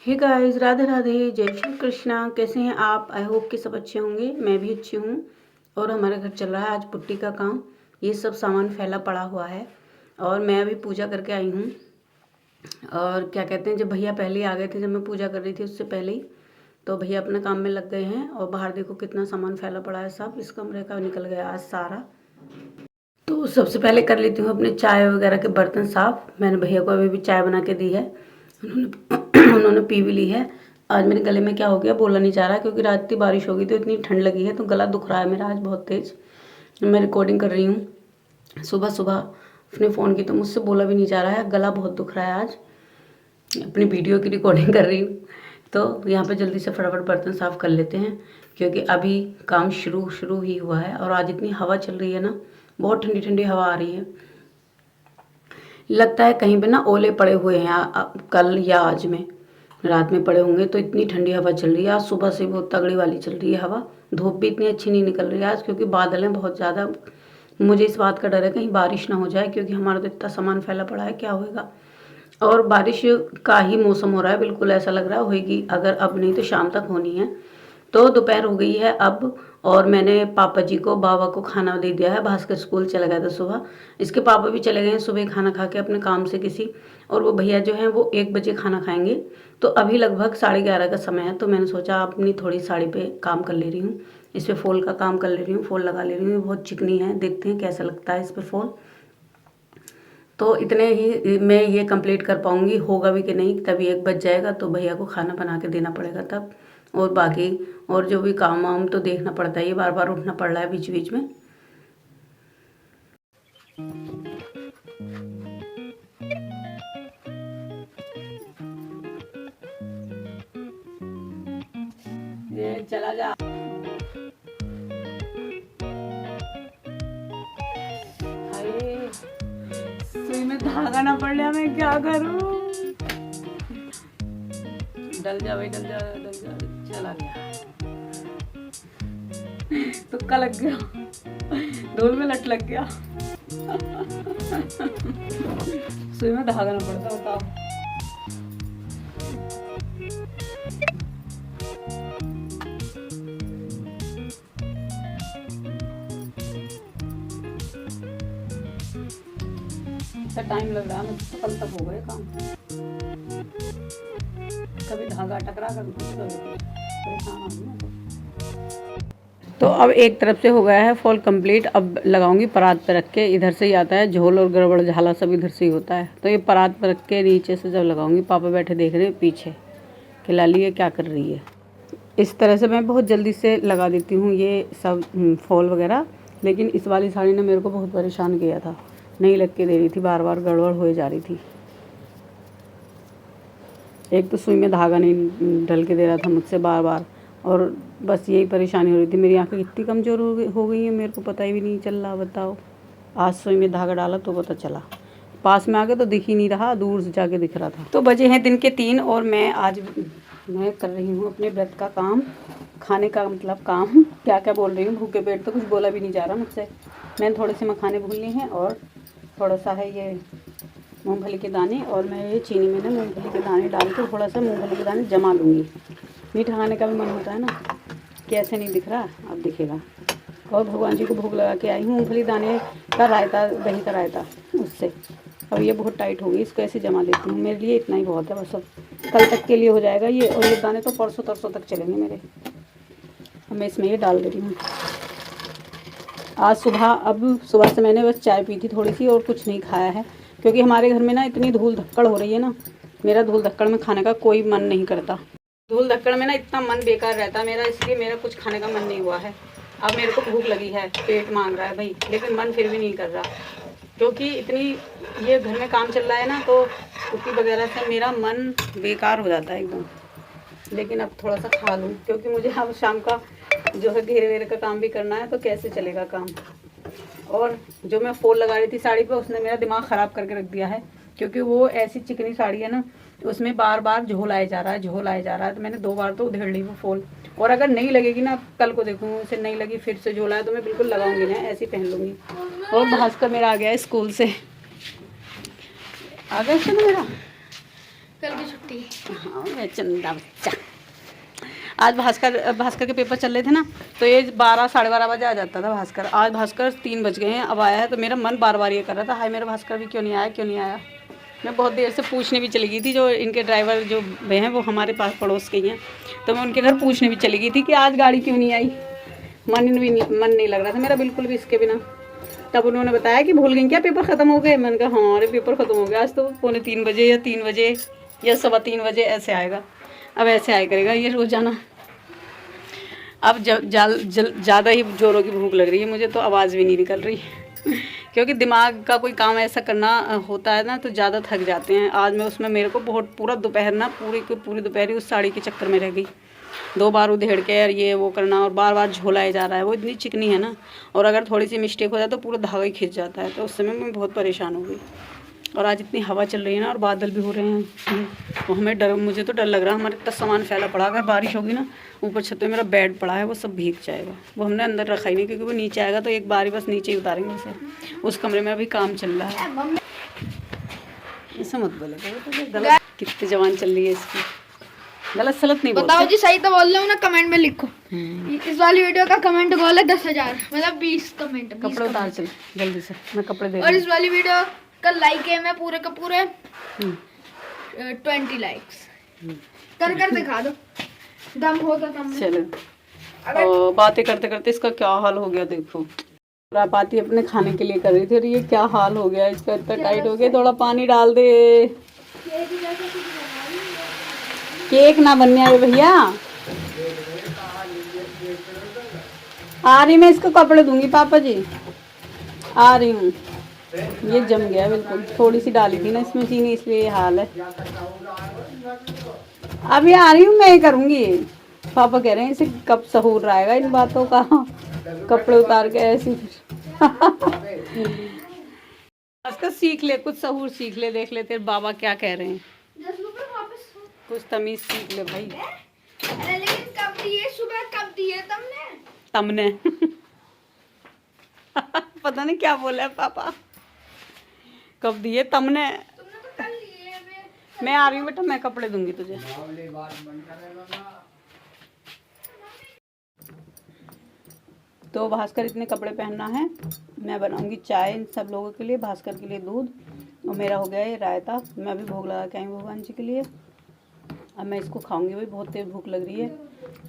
Hey guys, Radhe Radhe, जय श्री कृष्णा। कैसे हैं आप? आई होप कि सब अच्छे होंगे। मैं भी अच्छी हूँ। और हमारे घर चल रहा है आज पुट्टी का काम। ये सब सामान फैला पड़ा हुआ है और मैं अभी पूजा करके आई हूँ। और क्या कहते हैं, जब भैया पहले ही आ गए थे, जब मैं पूजा कर रही थी उससे पहले ही, तो भैया अपने काम में लग गए हैं। और बाहर देखो कितना सामान फैला पड़ा है, सब इस कमरे का निकल गया आज सारा। तो सबसे पहले कर लेती हूँ अपने चाय वगैरह के बर्तन साफ। मैंने भैया को अभी भी चाय बना के दी है, उन्होंने पी भी ली है। आज मेरे गले में क्या हो गया, बोला नहीं जा रहा, क्योंकि रात की बारिश हो गई तो इतनी ठंड लगी है, तो गला दुख रहा है मेरा आज बहुत तेज़। मैं रिकॉर्डिंग कर रही हूँ सुबह सुबह अपने फ़ोन की, तो मुझसे बोला भी नहीं जा रहा है, गला बहुत दुख रहा है आज। अपनी वीडियो की रिकॉर्डिंग कर रही हूँ, तो यहाँ पे जल्दी से फटाफट बर्तन साफ़ कर लेते हैं, क्योंकि अभी काम शुरू ही हुआ है। और आज इतनी हवा चल रही है ना, बहुत ठंडी ठंडी हवा आ रही है। लगता है कहीं पे ना ओले पड़े हुए हैं, कल या आज में रात में पड़े होंगे, तो इतनी ठंडी हवा चल रही है। आज सुबह से बहुत तगड़ी वाली चल रही है हवा। धूप भी इतनी अच्छी नहीं निकल रही है आज, क्योंकि बादल हैं बहुत ज़्यादा। मुझे इस बात का डर है कहीं बारिश ना हो जाए, क्योंकि हमारा तो इतना सामान फैला पड़ा है, क्या होएगा। और बारिश का ही मौसम हो रहा है, बिल्कुल ऐसा लग रहा है होएगी, अगर अब नहीं तो शाम तक होनी है। तो दोपहर हो गई है अब, और मैंने पापा जी को, बाबा को खाना दे दिया है। भास्कर स्कूल चला गया था सुबह, इसके पापा भी चले गए हैं सुबह खाना खा के अपने काम से किसी। और वो भैया जो हैं वो 1 बजे खाना खाएंगे। तो अभी लगभग 11:30 का समय है, तो मैंने सोचा अपनी थोड़ी साड़ी पे काम कर ले रही हूँ, इस पर फॉल का काम कर ले रही हूँ, फॉल लगा ले रही हूँ। बहुत चिकनी है, देखते हैं कैसा लगता है इस पर फॉल। तो इतने ही मैं ये कंप्लीट कर पाऊँगी, होगा भी कि नहीं। तभी 1 बज जाएगा, तो भैया को खाना बना के देना पड़ेगा तब। और बाकी और जो भी काम वाम तो देखना पड़ता है, ये बार बार उठना पड़ रहा है बीच बीच में। ये चला जा। अरे सुई में धागा ना पड़ लिया, मैं क्या करूं। डल जा भाई, डल जा डल जा। चला गया, तुक्का लग गया, धूल में लट लग गया। सुई में धागा ना पड़ता, बताओ। टाइम लग रहा है, मुझे कल तक हो गए काम। कभी धागा टकरा, कभी परेशान आ गई। तो अब एक तरफ से हो गया है फॉल कंप्लीट। अब लगाऊंगी परात पर रख के। इधर से ही आता है झोल और गड़बड़ झाला, सब इधर से ही होता है। तो ये परात पर रख के नीचे से जब लगाऊंगी, पापा बैठे देख रहे हैं पीछे कि लाली ये क्या कर रही है। इस तरह से मैं बहुत जल्दी से लगा देती हूँ ये सब फॉल वगैरह। लेकिन इस वाली साड़ी ने मेरे को बहुत परेशान किया था, नहीं लग के दे रही थी, बार बार गड़बड़ हो जा रही थी। एक तो सुई में धागा नहीं ढल के दे रहा था मुझसे बार बार, और बस यही परेशानी हो रही थी। मेरी आंखें कितनी कमज़ोर हो गई हैं, मेरे को पता ही भी नहीं चल रहा, बताओ। आज सुई में धागा डाला तो पता चला, पास में आके तो दिख ही नहीं रहा, दूर से जाके दिख रहा था। तो बजे हैं दिन के 3 और मैं कर रही हूँ अपने व्रत का काम, खाने का मतलब काम। क्या क्या बोल रही हूँ, भूखे पेट तो कुछ बोला भी नहीं जा रहा मुझसे। मैंने थोड़े से मखाने भून लिए हैं, और थोड़ा सा है ये मूंगफली के दाने, और मैं ये चीनी में ना मूंगफली के दाने डाल के थोड़ा सा मूंगफली के दाने जमा लूँगी। मीठा खाने का भी मन होता है ना, कैसे नहीं दिख रहा, अब दिखेगा। और भगवान जी को भोग लगा के आई हूँ मूंगफली दाने का रायता, दही का रायता उससे। अब ये बहुत टाइट हो गई, इसको ऐसे जमा लेती हूँ। मेरे लिए इतना ही बहुत है बस, अब कल तक के लिए हो जाएगा ये। और ये दाने तो परसों तरसों तक चलेंगे मेरे। अब मैं इसमें ये डाल दे रही हूँ। आज सुबह से मैंने बस चाय पी थी थोड़ी सी, और कुछ नहीं खाया है, क्योंकि हमारे घर में ना इतनी धूल धक्कड़ हो रही है ना, मेरा धूल धक्कड़ में खाने का कोई मन नहीं करता। धूल धक्कड़ में ना इतना मन बेकार रहता मेरा, इसलिए मेरा कुछ खाने का मन नहीं हुआ है। अब मेरे को भूख लगी है, पेट मांग रहा है भाई, लेकिन मन फिर भी नहीं कर रहा, क्योंकि इतनी ये घर में काम चल रहा है ना, तो कुट्टी वगैरह से मेरा मन बेकार हो जाता है एकदम। लेकिन अब थोड़ा सा खा लूँ, क्योंकि मुझे अब शाम का जो है घेरे वेरे का काम भी करना है, तो कैसे चलेगा काम। और जो मैं फॉल लगा रही थी साड़ी पे, उसने मेरा दिमाग ख़राब करके रख दिया है, क्योंकि वो ऐसी चिकनी साड़ी है ना, उसमें बार बार झोल आया जा रहा है, तो मैंने 2 बार तो उधेड़ ली वो फॉल। और अगर नहीं लगेगी ना, कल को देखूँ उसे नहीं लगी, फिर से झोल आया तो मैं बिल्कुल लगाऊंगी ना, ऐसे ही पहन लूँगी। और भास्कर मेरा आ गया है स्कूल से, आ गया इससे मेरा। कल की छुट्टी। हाँ मैं चंदा बच्चा। आज भास्कर के पेपर चल रहे थे ना, तो ये 12 साढ़े 12 बजे आ जाता था भास्कर। आज भास्कर 3 बज गए हैं, अब आया है। तो मेरा मन बार बार ये कर रहा था, हाय मेरा भास्कर भी क्यों नहीं आया, क्यों नहीं आया। मैं बहुत देर से पूछने भी चली गई थी, जो इनके ड्राइवर जो वे हैं वो हमारे पास पड़ोस के ही हैं, तो मैं उनके घर पूछने भी चली गई थी कि आज गाड़ी क्यों नहीं आई। मन नहीं लग रहा था मेरा बिल्कुल भी इसके बिना। तब उन्होंने बताया कि भूल गई क्या, पेपर ख़त्म हो गए। मैंने कहा हाँ अरे पेपर ख़त्म हो गया, आज तो 2:45 बजे या 3 बजे या 3:15 बजे ऐसे आएगा। अब ऐसे आया करेगा ये रोज़ाना। अब ज़्यादा ही जोरों की भूख लग रही है मुझे, तो आवाज़ भी नहीं निकल रही क्योंकि दिमाग का कोई काम ऐसा करना होता है ना तो ज़्यादा थक जाते हैं। आज मैं उसमें मेरे को बहुत पूरा दोपहर ना पूरी दोपहर ही उस साड़ी के चक्कर में रह गई। 2 बार उधेड़ के और ये वो करना और बार बार झोलाया जा रहा है। वो इतनी चिकनी है ना, और अगर थोड़ी सी मिस्टेक हो जाए तो पूरा धागा ही खिंच जाता है। तो उस समय मैं बहुत परेशान हो गई। और आज इतनी हवा चल रही है ना और बादल भी हो रहे हैं, तो मुझे तो डर लग रहा है। हमारे इतना सामान फैला पड़ा, अगर बारिश होगी ना, ऊपर छत पे मेरा बेड पड़ा है वो सब भीग जाएगा। वो हमने अंदर रखा ही नहीं, क्योंकि वो नीचे आएगा तो एक बार ही बस नीचे ही उतारेंगे उसे। उस कमरे में अभी काम चल रहा है। ऐसा मत बोले तो गलत, कितनी जवान चल रही है इसकी, गलत सलत नहीं बताओ जी, सही तो बोल रहा हूँ ना, कमेंट में लिखो। इस वाली वीडियो का कमेंट गोल है 10,000, मतलब 20 कमेंट। कपड़े उतार चल जल्दी से, मैं कपड़े दे। और इस वाली वीडियो का लाइक है मैं पूरे का पूरे 20 लाइक्स कर दिखा दो, दम होगा तब। चलो बातें करते करते इसका क्या हाल हो गया देखो। पाती अपने खाने के लिए कर रही थी और ये क्या हाल हो गया इसका, इतना टाइट हो गया। थोड़ा पानी डाल दे। केक ना बनने आए भैया, आ रही मैं, इसको कपड़े दूंगी पापा जी, आ रही हूँ। ये जम गया बिल्कुल, थोड़ी सी डाली थी ना इसमें चीनी, इसलिए ये हाल है। अभी आ रही हूँ, मैं ही करूँगी। पापा कह रहे हैं इसे कब सहूर रहेगा इन बातों का, कपड़े उतार के ऐसे फिर सीख ले, कुछ सहूर सीख ले, देख ले तेरे बाबा क्या कह रहे हैं। कुछ तमीज सीख ले भाई। लेकिन कब दिए, सुबह कब दिए तुमने? पता नहीं क्या बोला है पापा, कब दिए तुमने? तुमने तो कल लिए। मैं आ रही हूँ बेटा, मैं कपड़े दूंगी तुझे। तो भास्कर इतने कपड़े पहनना है, मैं बनाऊंगी चाय इन सब लोगों के लिए, भास्कर के लिए दूध, और मेरा हो गया ये रायता। मैं अभी भोग लगा के आई भगवान जी के लिए। अब मैं इसको खाऊंगी, भाई बहुत तेज भूख लग रही है।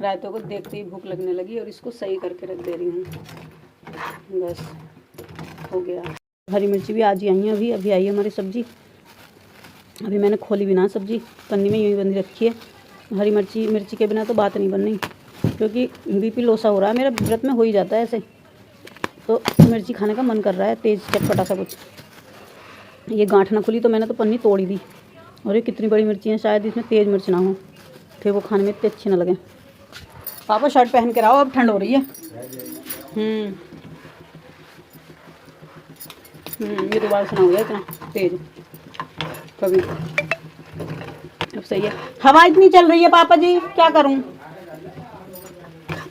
रायतों को देखते ही भूख लगने लगी, और इसको सही करके रख दे रही हूँ। बस हो गया। हरी मिर्ची भी आज ही आई है, अभी आई है हमारी सब्जी। अभी मैंने खोली भी ना सब्जी, पन्नी में यूँ ही बंदी रखी है। हरी मिर्ची के बिना तो बात नहीं बन रही, क्योंकि बीपी लो सा हो रहा है मेरा, व्रत में हो ही जाता है ऐसे। तो मिर्ची खाने का मन कर रहा है, तेज़ चटपटा सा कुछ। ये गांठ ना खुली तो मैंने तो पन्नी तोड़ ही दी। और ये कितनी बड़ी मिर्ची है, शायद इसमें तेज़ मिर्च ना हो, फिर वो खाने में इतने अच्छे ना लगे। पापा शर्ट पहन के रहो, अब ठंड हो रही है। ये दोबारा से ना हो गया इतना तेज़ कभी। अब सही है। हवा इतनी चल रही है पापा जी, क्या करूं।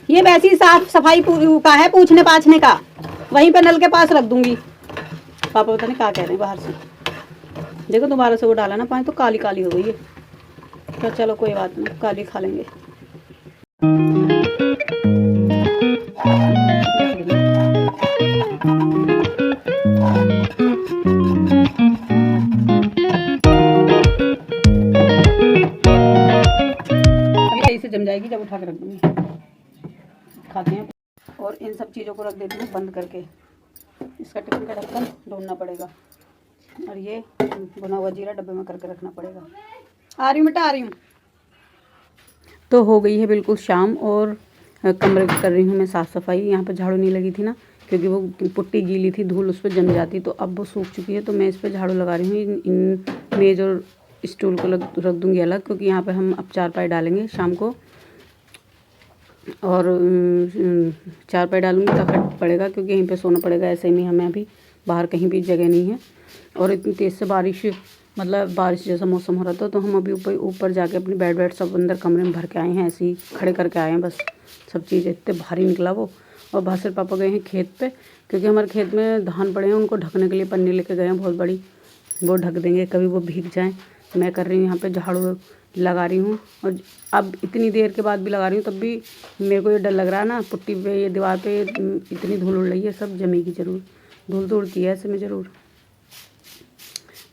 ये वैसी साफ सफाई का है, पूछने पाछने का, वहीं पे नल के पास रख दूंगी। पापा पता नहीं क्या कह रहे हैं बाहर से। देखो दोबारा से वो डाला ना पानी तो काली काली हो गई है। तो चलो कोई बात नहीं, काली खा लेंगे। जम जाएगी जब उठा के रख दूँगी। खाते हैं। और इन सब चीज़ों को रख देती हूँ बंद करके। इसका टिफिन का ढक्कन ढूंढना पड़ेगा, और ये भुना हुआ जीरा डब्बे में करके रखना पड़ेगा। आ रही हूँ बेटा, आ रही हूँ। तो हो गई है बिल्कुल शाम, और कमरे कर रही हूँ मैं साफ़ सफाई। यहाँ पर झाड़ू नहीं लगी थी ना, क्योंकि वो पुट्टी गीली थी, धूल उस पर जम जाती, तो अब वो सूख चुकी है। तो मैं इस पर झाड़ू लगा रही हूँ। इन मेज़ और स्टूल को रख दूँगी अलग, क्योंकि यहाँ पे हम अब चारपाई डालेंगे शाम को। और चारपाई डालूँगी तो खट पड़ेगा, क्योंकि यहीं पे सोना पड़ेगा। ऐसे में हमें अभी बाहर कहीं भी जगह नहीं है, और इतनी तेज़ से बारिश, मतलब बारिश जैसा मौसम हो रहा था। तो हम अभी ऊपर जाके अपनी बेड सब अंदर कमरे में भर के आए हैं, ऐसे ही खड़े करके आए हैं बस। सब चीज़ें इतने भारी निकला वो। और भास्कर पापा गए हैं खेत पे, क्योंकि हमारे खेत में धान पड़े हैं, उनको ढकने के लिए पन्नी लेके गए हैं बहुत बड़ी, वो ढक देंगे, कभी वो भीग जाएँ मैं कर रही हूँ यहाँ पे झाड़ू लगा रही हूँ। और अब इतनी देर के बाद भी लगा रही हूँ, तब भी मेरे को ये डर लग रहा है ना, पुट्टी पे ये दीवार पे इतनी धूल उड़ रही है, सब जमेगी ज़रूर, धूल तो उड़ती है ऐसे में ज़रूर।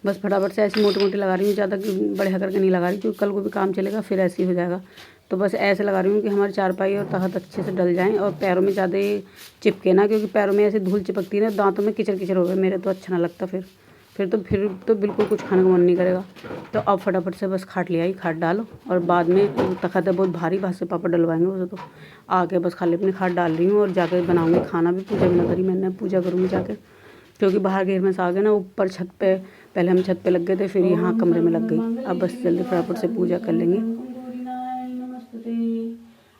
बस फटाफट से ऐसी मोटी मोटी लगा रही हूँ, ज़्यादा बढ़िया करके नहीं लगा रही, क्योंकि कल को भी काम चलेगा फिर ऐसे ही हो जाएगा। तो बस ऐसे लगा रही हूँ कि हमारी चारपाई और तहत अच्छे से डल जाएं और पैरों में ज़्यादा चिपके ना, क्योंकि पैरों में ऐसे धूल चिपकती है ना, दांतों में किचड़ किचड़ हो गए मेरे, तो अच्छा ना लगता फिर तो बिल्कुल कुछ खाने का मन नहीं करेगा। तो अब फटाफट से बस खाट ले आई, खाट डालो, और बाद में तखत है बहुत भारी, बाहर से पापा डलवाएंगे उसे, तो आके बस खाली अपनी खाट डाल रही हूँ और जाकर बनाऊँगी खाना भी। पूजा भी ना करी मैंने, पूजा करूँगी जाके, क्योंकि बाहर घेर में से आ गए ना, ऊपर छत पे, पहले हम छत पे लग गए थे, फिर यहाँ कमरे में लग गई। अब बस जल्दी फटाफट से पूजा कर लेंगे।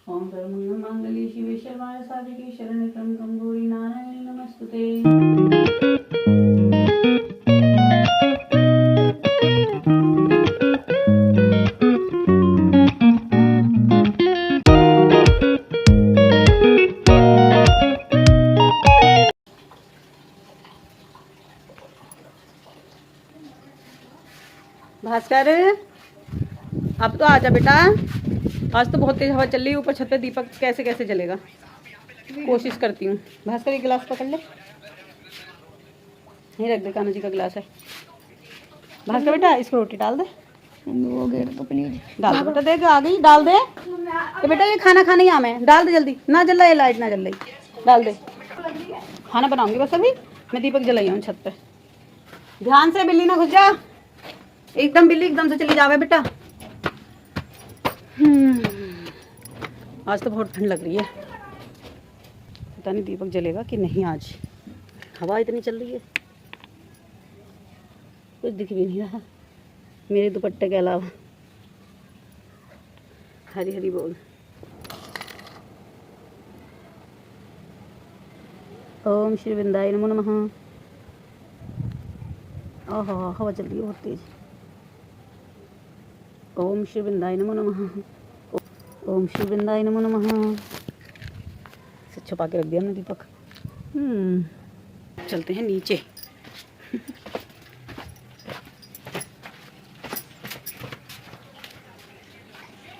ओम सर्वमंगल मांगल्ये शिवे सर्वार्थ साधिके शरण्ये त्र्यंबके गौरी नारायणी नमस्तुते। भास्कर, अब तो आजा बेटा, आज तो बहुत तेज हवा चल रही है, ऊपर छत पे दीपक कैसे कैसे जलेगा, कोशिश करती हूँ। भास्कर एक गिलास पकड़ ले, यहीं रख दे, कान्हा जी का गिलास है। भास्कर बेटा इसको रोटी डाल दे, वो गेट तो प्लीज डाल दे बेटा, देख आ गई, डाल दे। तो बेटा ये खाना खाने यहाँ में डाल दे जल्दी, ना जल रहा है लाइट, ना जल रही, डाल दे। खाना बनाऊंगी बस अभी, मैं दीपक जलाई हूँ छत पे। ध्यान से, बिल्ली ना घुस जा, एकदम बिल्ली एकदम से चली जावे बेटा। आज तो बहुत ठंड लग रही है, पता नहीं दीपक जलेगा कि नहीं आज, हवा इतनी चल रही है, कुछ दिख भी नहीं रहा मेरे दुपट्टे के अलावा। हरी हरी बोल। ओम श्री वृंदाय नमो नमः। ओहो हवा चल रही है बहुत तेज। ओम श्री वृंदाय नमो नमः। ओम श्री वृंदाय नमो नमः। छुपा के रख दिया हमने दीपक। चलते हैं नीचे।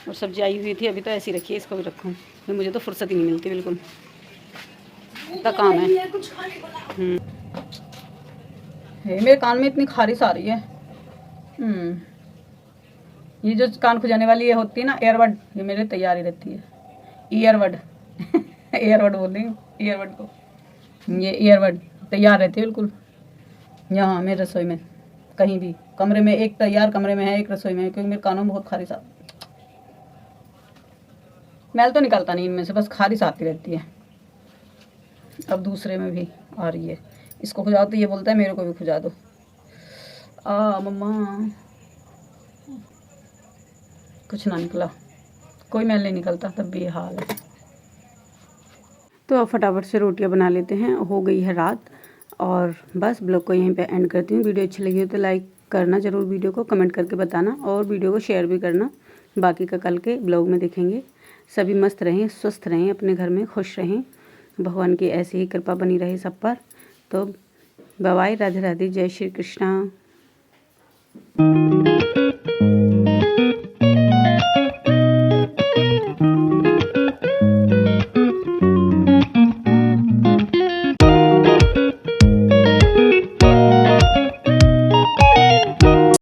और सब्जी आई हुई थी, अभी तो ऐसी रखी है, इसको भी रखूँ, मुझे तो फुर्सत ही नहीं मिलती बिल्कुल, इतना काम है। मेरे कान में इतनी खारिश आ रही है। ये जो कान खुजाने वाली ये होती है ना, एयरबड, ये मेरे तैयार ही रहती है। ईयरबड एयरबड बोल रही हूँ, ईयरबड को, ये ईयरबड तैयार रहती है बिल्कुल यहाँ मेरे रसोई में, कहीं भी कमरे में, एक तैयार कमरे में है, एक रसोई में है, क्योंकि मेरे कानों में बहुत खारिश आ, मैल तो निकलता नहीं इनमें से, बस खारिश आती रहती है। अब दूसरे में भी आ रही है, इसको खुजाओ तो ये बोलता है मेरे को भी खुजा दो। मम्मा कुछ ना निकला, कोई मैल नहीं निकलता, तब भी ये हाल है। तो अब फटाफट से रोटियां बना लेते हैं, हो गई है रात। और बस ब्लॉग को यहीं पे एंड करती हूँ। वीडियो अच्छी लगी हो तो लाइक करना ज़रूर, वीडियो को कमेंट करके बताना, और वीडियो को शेयर भी करना। बाकी का कल के ब्लॉग में देखेंगे। सभी मस्त रहें, स्वस्थ रहें, अपने घर में खुश रहें, भगवान की ऐसी ही कृपा बनी रहे सब पर। तो बाय बाय, राधे राधे, जय श्री कृष्णा।